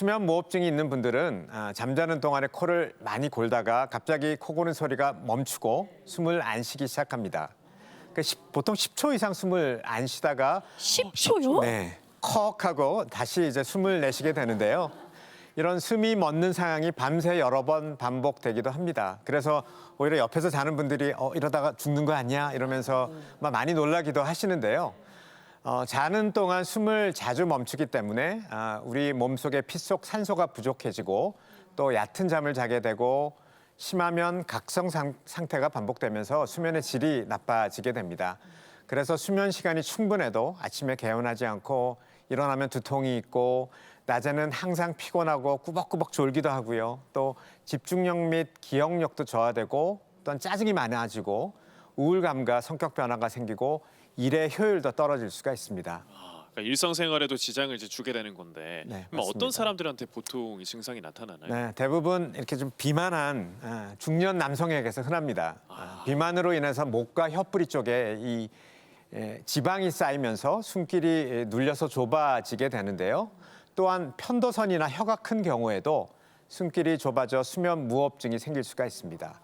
수면 무호흡증이 있는 분들은 잠자는 동안에 코를 많이 골다가 갑자기 코 고는 소리가 멈추고 숨을 안 쉬기 시작합니다. 보통 10초 이상 숨을 안 쉬다가 10초요? 네, 컥 하고 다시 이제 숨을 내쉬게 되는데요. 이런 숨이 멎는 상황이 밤새 여러 번 반복되기도 합니다. 그래서 오히려 옆에서 자는 분들이 이러다가 죽는 거 아니야? 이러면서 막 많이 놀라기도 하시는데요. 자는 동안 숨을 자주 멈추기 때문에 우리 몸속의 피 속 산소가 부족해지고 또 얕은 잠을 자게 되고 심하면 각성 상태가 반복되면서 수면의 질이 나빠지게 됩니다. 그래서 수면 시간이 충분해도 아침에 개운하지 않고 일어나면 두통이 있고 낮에는 항상 피곤하고 꾸벅꾸벅 졸기도 하고요. 또 집중력 및 기억력도 저하되고 또한 짜증이 많아지고 우울감과 성격 변화가 생기고 일의 효율도 떨어질 수가 있습니다. 그러니까 일상생활에도 지장을 이제 주게 되는 건데 네, 그럼 어떤 맞습니다. 사람들한테 보통 이 증상이 나타나나요? 네, 대부분 이렇게 좀 비만한 중년 남성에게서 흔합니다. 비만으로 인해서 목과 혀뿌리 쪽에 이 지방이 쌓이면서 숨길이 눌려서 좁아지게 되는데요. 또한 편도선이나 혀가 큰 경우에도 숨길이 좁아져 수면 무호흡증이 생길 수가 있습니다.